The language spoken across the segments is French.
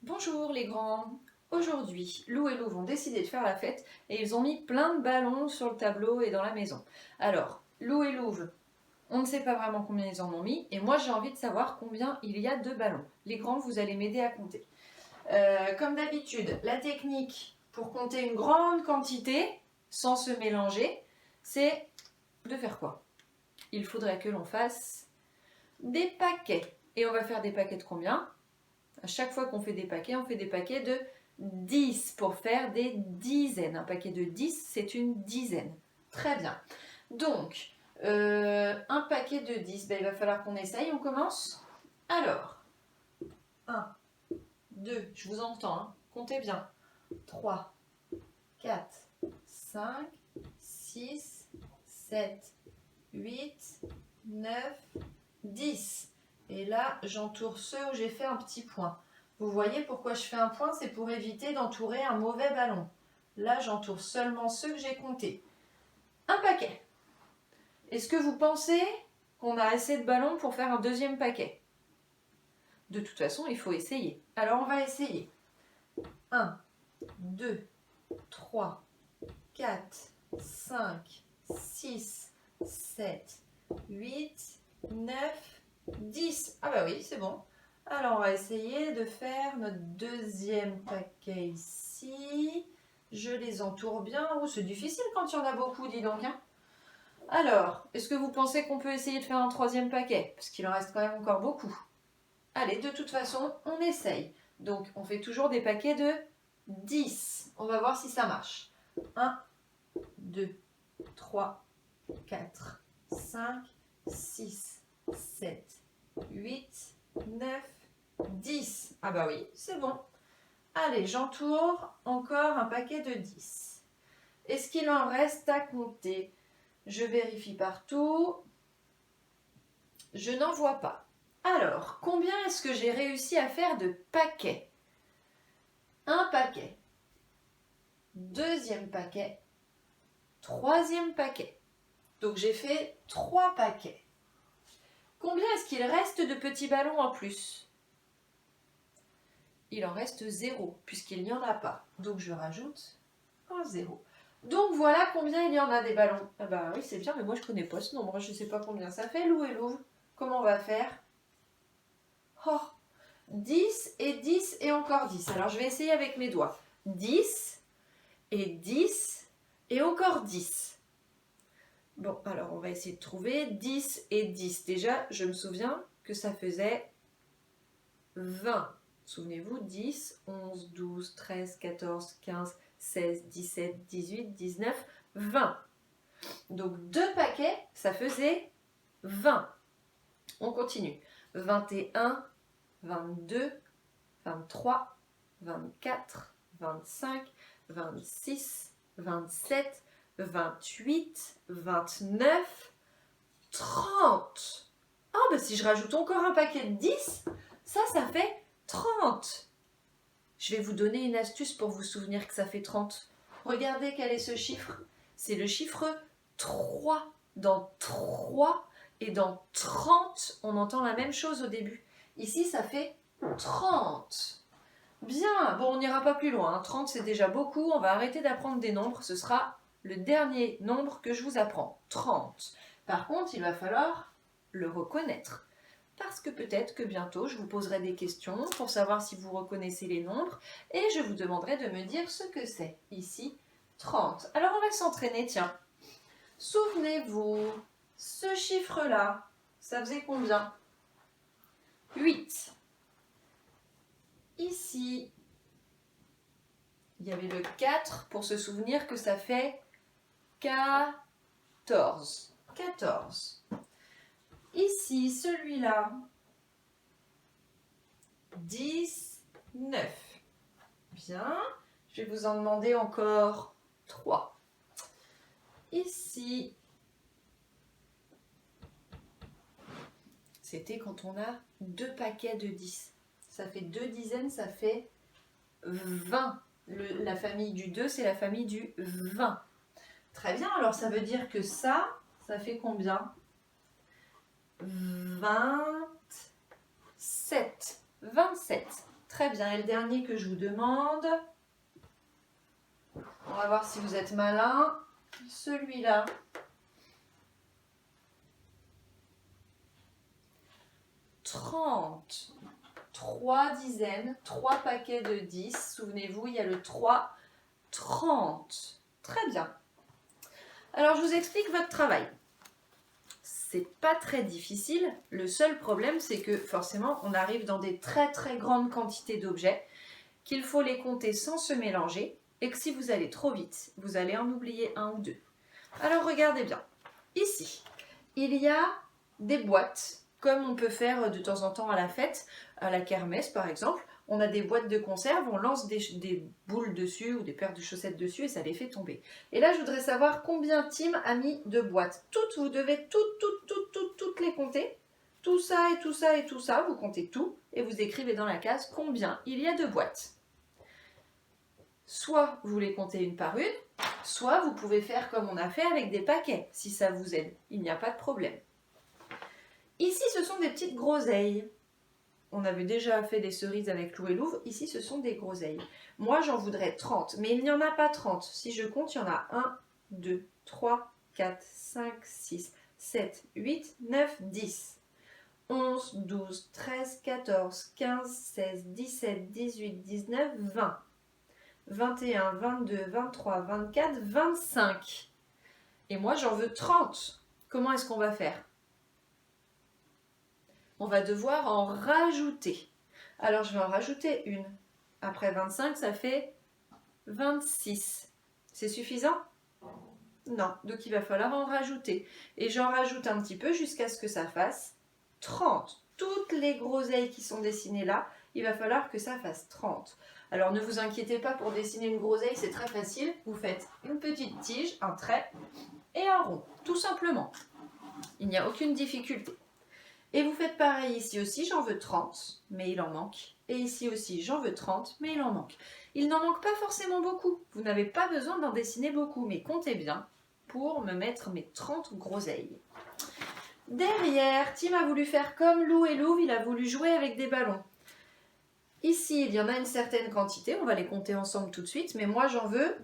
Bonjour les grands. Aujourd'hui, Lou et Lou vont décider de faire la fête et ils ont mis plein de ballons sur le tableau et dans la maison. Alors, Lou et Lou, on ne sait pas vraiment combien ils en ont mis et moi j'ai envie de savoir combien il y a de ballons. Les grands, vous allez m'aider à compter. Comme d'habitude, la technique pour compter une grande quantité sans se mélanger, c'est de faire quoi? Il faudrait que l'on fasse des paquets. Et on va faire des paquets de combien? À chaque fois qu'on fait des paquets, on fait des paquets de 10 pour faire des dizaines. Un paquet de 10, c'est une dizaine. Très bien. Donc, un paquet de 10, ben, il va falloir qu'on essaye. On commence. Alors, 1, 2, je vous entends, hein. Comptez bien. 3, 4, 5, 6, 7, 8, 9, 10. Et là, j'entoure ceux où j'ai fait un petit point. Vous voyez pourquoi je fais un point? C'est pour éviter d'entourer un mauvais ballon. Là, j'entoure seulement ceux que j'ai comptés. Un paquet. Est-ce que vous pensez qu'on a assez de ballons pour faire un deuxième paquet? De toute façon, il faut essayer. Alors, on va essayer. 1, 2, 3, 4, 5, 6, 7, 8, 9, 10. Ah bah oui, c'est bon. Alors, on va essayer de faire notre deuxième paquet ici. Je les entoure bien. Oh, c'est difficile quand il y en a beaucoup, dis donc. Hein. Alors, est-ce que vous pensez qu'on peut essayer de faire un troisième paquet? Parce qu'il en reste quand même encore beaucoup. Allez, de toute façon, on essaye. Donc, on fait toujours des paquets de 10. On va voir si ça marche. 1, 2, 3, 4, 5, 6, 7, 8, 9, 10. Ah bah oui, c'est bon. Allez, j'entoure encore un paquet de 10. Est-ce qu'il en reste à compter? Je vérifie partout. Je n'en vois pas. Alors, combien est-ce que j'ai réussi à faire de paquets? Un paquet. Deuxième paquet. Troisième paquet. Donc j'ai fait 3 paquets. Combien est-ce qu'il reste de petits ballons en plus? Il en reste 0, puisqu'il n'y en a pas. Donc je rajoute un 0. Donc voilà combien il y en a des ballons. Ah bah oui, c'est bien, mais moi je connais pas ce nombre. Je ne sais pas combien ça fait, Lou et Lou. Comment on va faire? Oh, 10 et 10 et encore 10. Alors je vais essayer avec mes doigts. 10 et 10 et encore 10. Bon, alors on va essayer de trouver 10 et 10. Déjà, je me souviens que ça faisait 20. Souvenez-vous, 10, 11, 12, 13, 14, 15, 16, 17, 18, 19, 20. Donc 2 paquets, ça faisait 20. On continue. 21, 22, 23, 24, 25, 26, 27, 28, 29, 30. Ah, bah si je rajoute encore un paquet de 10, ça fait 30. Je vais vous donner une astuce pour vous souvenir que ça fait 30. Regardez quel est ce chiffre. C'est le chiffre 3. Dans 3 et dans 30, on entend la même chose au début. Ici, ça fait 30. Bien, bon, on n'ira pas plus loin. 30, c'est déjà beaucoup. On va arrêter d'apprendre des nombres. Ce sera le dernier nombre que je vous apprends. 30. Par contre, il va falloir le reconnaître. Parce que peut-être que bientôt, je vous poserai des questions pour savoir si vous reconnaissez les nombres et je vous demanderai de me dire ce que c'est. Ici, 30. Alors, on va s'entraîner, tiens. Souvenez-vous, ce chiffre-là, ça faisait combien? 8. Ici, il y avait le 4 pour se souvenir que ça fait 14. 14. Ici, celui-là, 19. Bien. Je vais vous en demander encore 3. Ici, c'était quand on a 2 paquets de 10. Ça fait 2 dizaines, ça fait 20. La famille du 2, c'est la famille du 20. Très bien, alors ça veut dire que ça fait combien? 27. 27. Très bien, et le dernier que je vous demande, on va voir si vous êtes malin, celui-là. 30. 3 dizaines, 3 paquets de 10. Souvenez-vous, il y a le 3, 30. Très bien. Alors, je vous explique votre travail. C'est pas très difficile. Le seul problème, c'est que forcément, on arrive dans des très très grandes quantités d'objets, qu'il faut les compter sans se mélanger, et que si vous allez trop vite, vous allez en oublier un ou deux. Alors, regardez bien. Ici, il y a des boîtes, comme on peut faire de temps en temps à la fête, à la kermesse par exemple. On a des boîtes de conserve, on lance des boules dessus ou des paires de chaussettes dessus et ça les fait tomber. Et là, je voudrais savoir combien Tim a mis de boîtes. Toutes, vous devez toutes les compter. Tout ça et tout ça et tout ça, vous comptez tout et vous écrivez dans la case combien il y a de boîtes. Soit vous les comptez une par une, soit vous pouvez faire comme on a fait avec des paquets, si ça vous aide. Il n'y a pas de problème. Ici, ce sont des petites groseilles. On avait déjà fait des cerises avec Lou et Louve. Ici, ce sont des groseilles. Moi, j'en voudrais 30, mais il n'y en a pas 30. Si je compte, il y en a 1, 2, 3, 4, 5, 6, 7, 8, 9, 10. 11, 12, 13, 14, 15, 16, 17, 18, 19, 20. 21, 22, 23, 24, 25. Et moi, j'en veux 30. Comment est-ce qu'on va faire ? On va devoir en rajouter. Alors, je vais en rajouter une. Après 25, ça fait 26. C'est suffisant ? Non, donc il va falloir en rajouter. Et j'en rajoute un petit peu jusqu'à ce que ça fasse 30. Toutes les groseilles qui sont dessinées là, il va falloir que ça fasse 30. Alors ne vous inquiétez pas pour dessiner une groseille, c'est très facile. Vous faites une petite tige, un trait et un rond, tout simplement. Il n'y a aucune difficulté. Et vous faites pareil ici aussi, j'en veux 30, mais il en manque. Et ici aussi, j'en veux 30, mais il en manque. Il n'en manque pas forcément beaucoup. Vous n'avez pas besoin d'en dessiner beaucoup, mais comptez bien pour me mettre mes 30 groseilles. Derrière, Tim a voulu faire comme Lou et Louve, il a voulu jouer avec des ballons. Ici, il y en a une certaine quantité, on va les compter ensemble tout de suite, mais moi j'en veux...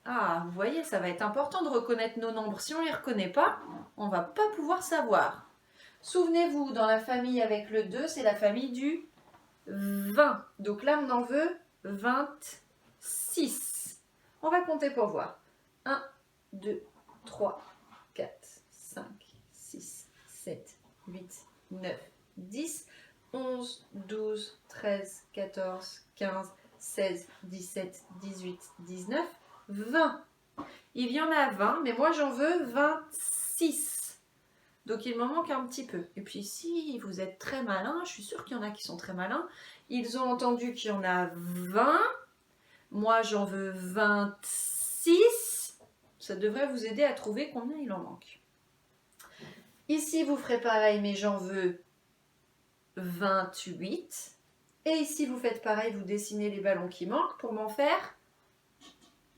Ah, vous voyez, ça va être important de reconnaître nos nombres. Si on ne les reconnaît pas, on ne va pas pouvoir savoir. Souvenez-vous, dans la famille avec le 2, c'est la famille du 20. Donc là, on en veut 26. On va compter pour voir. 1, 2, 3, 4, 5, 6, 7, 8, 9, 10, 11, 12, 13, 14, 15, 16, 17, 18, 19, 20. Il y en a 20, mais moi j'en veux 26. Donc il m'en manque un petit peu. Et puis si vous êtes très malin, je suis sûre qu'il y en a qui sont très malins, ils ont entendu qu'il y en a 20. Moi j'en veux 26. Ça devrait vous aider à trouver combien il en manque. Ici vous ferez pareil, mais j'en veux 28. Et ici vous faites pareil, vous dessinez les ballons qui manquent pour m'en faire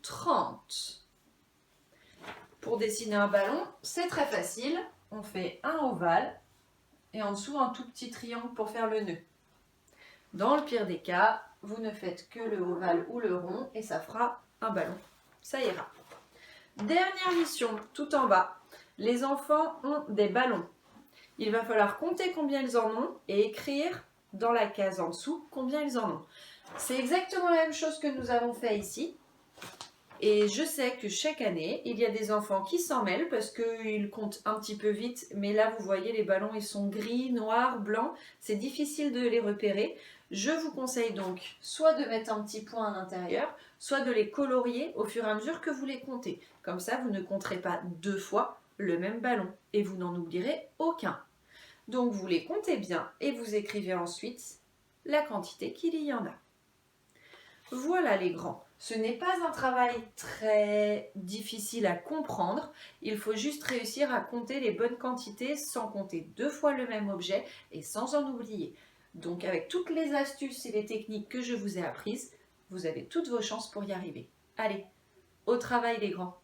30. Pour dessiner un ballon, c'est très facile. On fait un ovale et en dessous un tout petit triangle pour faire le nœud. Dans le pire des cas, vous ne faites que le ovale ou le rond et ça fera un ballon. Ça ira. Dernière mission, tout en bas. Les enfants ont des ballons. Il va falloir compter combien ils en ont et écrire dans la case en dessous combien ils en ont. C'est exactement la même chose que nous avons fait ici. Et je sais que chaque année, il y a des enfants qui s'en mêlent parce qu'ils comptent un petit peu vite. Mais là, vous voyez, les ballons, ils sont gris, noirs, blancs. C'est difficile de les repérer. Je vous conseille donc soit de mettre un petit point à l'intérieur, soit de les colorier au fur et à mesure que vous les comptez. Comme ça, vous ne compterez pas 2 fois le même ballon et vous n'en oublierez aucun. Donc, vous les comptez bien et vous écrivez ensuite la quantité qu'il y en a. Voilà les grands. Ce n'est pas un travail très difficile à comprendre. Il faut juste réussir à compter les bonnes quantités sans compter 2 fois le même objet et sans en oublier. Donc avec toutes les astuces et les techniques que je vous ai apprises, vous avez toutes vos chances pour y arriver. Allez, au travail les grands!